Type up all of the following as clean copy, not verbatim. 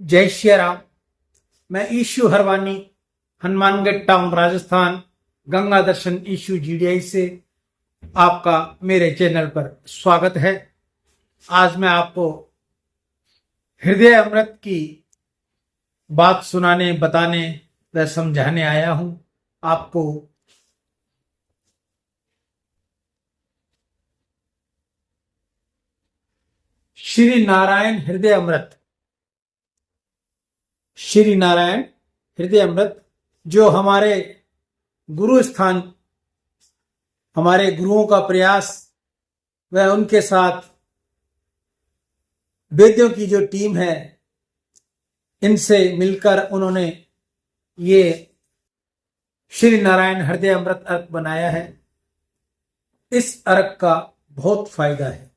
जय श्री राम। मैं issue Harwani, Hanumangarh town, Rajasthan, Ganga दर्शन issue GDI से आपका मेरे चैनल पर स्वागत है। आज मैं आपको हृदय अमृत की बात सुनाने, बताने व समझाने आया हूं। आपको श्री नारायण हृदय अमृत, श्री नारायण हृदय अमृत जो हमारे गुरु स्थान, हमारे गुरुओं का प्रयास व उनके साथ वेद्यों की जो टीम है, इनसे मिलकर उन्होंने ये श्री नारायण हृदय अमृत अर्क बनाया है। इस अर्क का बहुत फायदा है।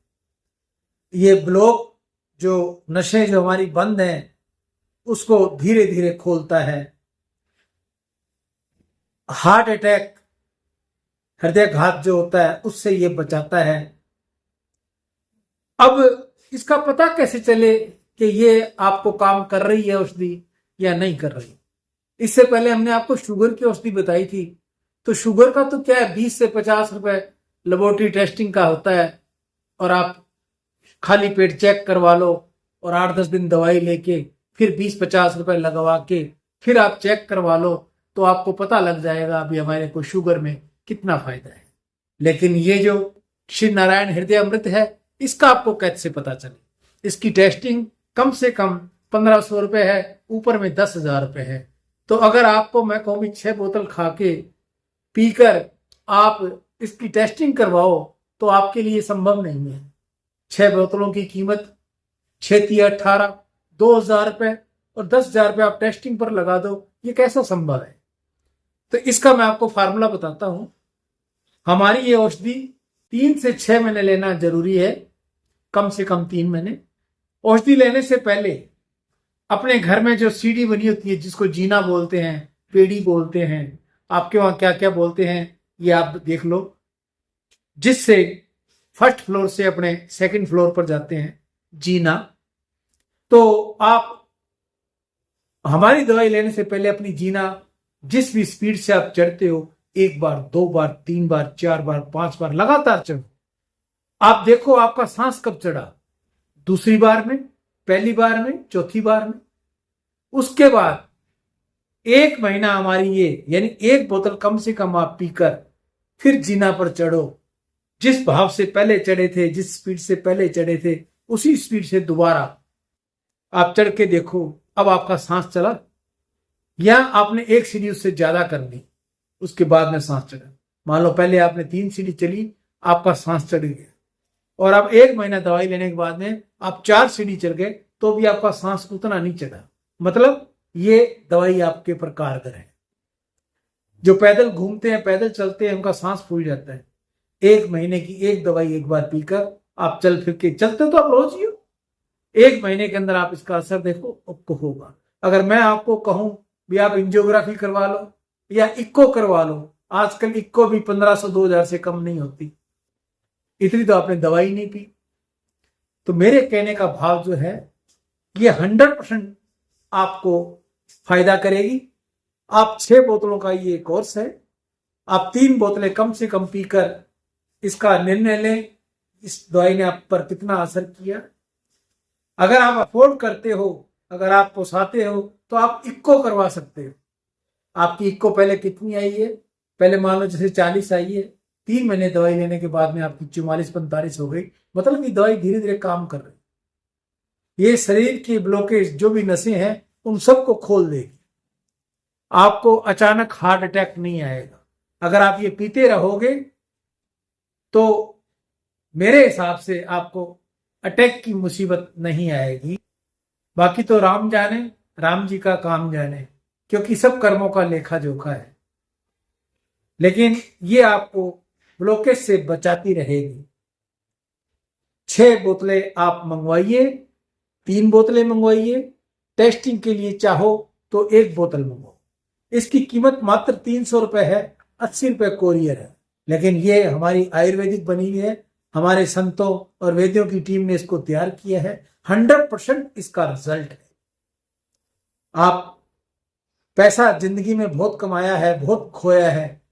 ये ब्लॉक, जो नशें जो हमारी बंद हैं, उसको धीरे धीरे खोलता है। हार्ट अटैक, हृदय घात जो होता है, उससे ये बचाता है। अब इसका पता कैसे चले कि ये आपको काम कर रही है औषधि या नहीं कर रही? इससे पहले हमने आपको शुगर की औषधि बताई थी। तो शुगर का तो क्या है, 20 से 50 रुपए लेबोरेटरी टेस्टिंग का होता है, और आप खाली पेट चेक करवा लो और 8-10 दिन दवाई लेके फिर 20-50 रुपए लगवा के फिर आप चेक करवा लो, तो आपको पता लग जाएगा अभी हमारे को शुगर में कितना फायदा है। लेकिन ये जो श्री नारायण हृदय अमृत है, इसका आपको कैसे पता चले? इसकी टेस्टिंग कम से कम 1500 रुपए है, ऊपर में 10,000 रुपए है। तो अगर आपको मैं कहूँ भी 6 बोतल खा के पीकर आप इसकी टेस्टिंग करवाओ, तो आपके लिए संभव नहीं है। 6 बोतलों की कीमत 6×18 2,000 रुपए, और 10,000 रुपए आप टेस्टिंग पर लगा दो, ये कैसा संभव है? तो इसका मैं आपको फार्मूला बताता हूं। हमारी ये औषधि 3 से 6 महीने लेना जरूरी है, कम से कम 3 महीने। औषधि लेने से पहले अपने घर में जो सीढ़ी बनी होती है, जिसको जीना बोलते हैं, पेड़ी बोलते हैं, आपके वहां क्या क्या बोलते हैं ये आप देख लो, जिससे फर्स्ट फ्लोर से अपने सेकंड फ्लोर पर जाते हैं, जीना। तो आप हमारी दवाई लेने से पहले अपनी जीना जिस भी स्पीड से आप चढ़ते हो, 1 बार, 2 बार, 3 बार, 4 बार, 5 बार लगातार चढ़ो। आप देखो आपका सांस कब चढ़ा, दूसरी बार में, पहली बार में, चौथी बार में। उसके बाद 1 महीना हमारी ये, यानी 1 बोतल कम से कम आप पीकर फिर जीना पर चढ़ो। जिस भाव से पहले चढ़े थे, जिस स्पीड से पहले चढ़े थे, उसी स्पीड से दोबारा आप चढ़ के देखो, अब आपका सांस चला, या आपने 1 सीढ़ी उससे ज्यादा कर ली, उसके बाद में सांस चढ़ा। मान लो पहले आपने 3 सीढ़ी चली, आपका सांस चढ़ गया, और अब 1 महीना दवाई लेने के बाद में आप 4 सीढ़ी चढ़ गए, तो भी आपका सांस उतना नहीं चढ़ा। मतलब ये दवाई आपके पर कारगर है। जो पैदल घूमते हैं, पैदल चलते हैं, उनका सांस फूल जाता है। 1 महीने की एक दवाई एक बार पीकर आप चल फिर के, चलते तो आप रोज ही हो, 1 महीने के अंदर आप इसका असर देखो, आपको होगा। अगर मैं आपको कहूं भी आप एंजियोग्राफी करवा लो या इक्को करवा लो, आजकल इक्को भी 1500-2000 से कम नहीं होती, इतनी तो आपने दवाई नहीं पी। तो मेरे कहने का भाव जो है, ये 100% आपको फायदा करेगी। आप 6 बोतलों का ये कोर्स है, आप 3 बोतलें कम से कम पीकर इसका निर्णय लें, इस दवाई ने आप पर कितना असर किया। अगर आप अफोर्ड करते हो, अगर आप पोसाते हो, तो आप इक्को करवा सकते हो। आपकी इक्को पहले कितनी आई है? पहले मान लो जैसे 40 आई है, 3 महीने दवाई लेने के बाद में आपकी 44-45 हो गई। मतलब कि दवाई धीरे धीरे काम कर रही। ये शरीर की ब्लॉकेज, जो भी नसें हैं, उन सबको खोल देगी। आपको अचानक हार्ट अटैक नहीं आएगा। अगर आप ये पीते रहोगे, तो मेरे हिसाब से आपको अटैक की मुसीबत नहीं आएगी। बाकी तो राम जाने, राम जी का काम जाने, क्योंकि सब कर्मों का लेखा जोखा है। लेकिन ये आपको ब्लॉकेज से बचाती रहेगी। 6 बोतलें आप मंगवाइए, 3 बोतलें मंगवाइए, टेस्टिंग के लिए चाहो तो 1 बोतल मंगवाओ। इसकी कीमत मात्र 300 रुपए है, 80 रुपए कोरियर है। लेकिन ये हमारी आयुर्वेदिक बनी हुई है, हमारे संतों और वैद्यों की टीम ने इसको तैयार किया है। 100% इसका रिजल्ट है। आप पैसा जिंदगी में बहुत कमाया है, बहुत खोया है,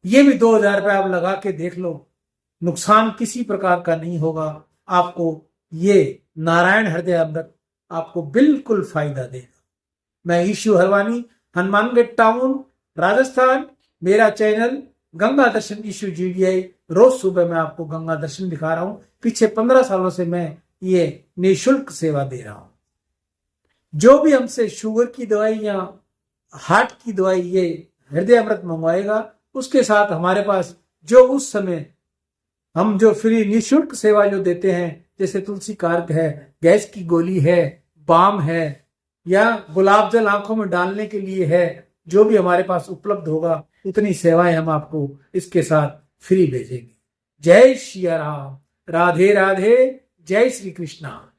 ये भी 2,000 रुपये आप लगा के देख लो, नुकसान किसी प्रकार का नहीं होगा। आपको ये नारायण हृदय अमृत आपको बिल्कुल फायदा देगा। मैं ईशु हरवानी, हनुमानगढ़ टाउन, राजस्थान। मेरा चैनल गंगा दर्शन ईशु GDI, रोज सुबह मैं आपको गंगा दर्शन दिखा रहा हूं। पीछे 15 सालों से मैं ये निःशुल्क सेवा दे रहा हूं। जो भी हमसे शुगर की दवाई या हार्ट की दवाई ये हृदय अमृत मंगवाएगा, उसके साथ हमारे पास जो उस समय हम जो फ्री निःशुल्क सेवा जो देते हैं, जैसे तुलसी कार्क है, गैस की गोली है, बाम है, या गुलाब जल आंखों में डालने के लिए है, जो भी हमारे पास उपलब्ध होगा उतनी सेवाएं हम आपको इसके साथ फ्री भेजेंगे। जय श्री राम, राधे राधे, जय श्री कृष्णा।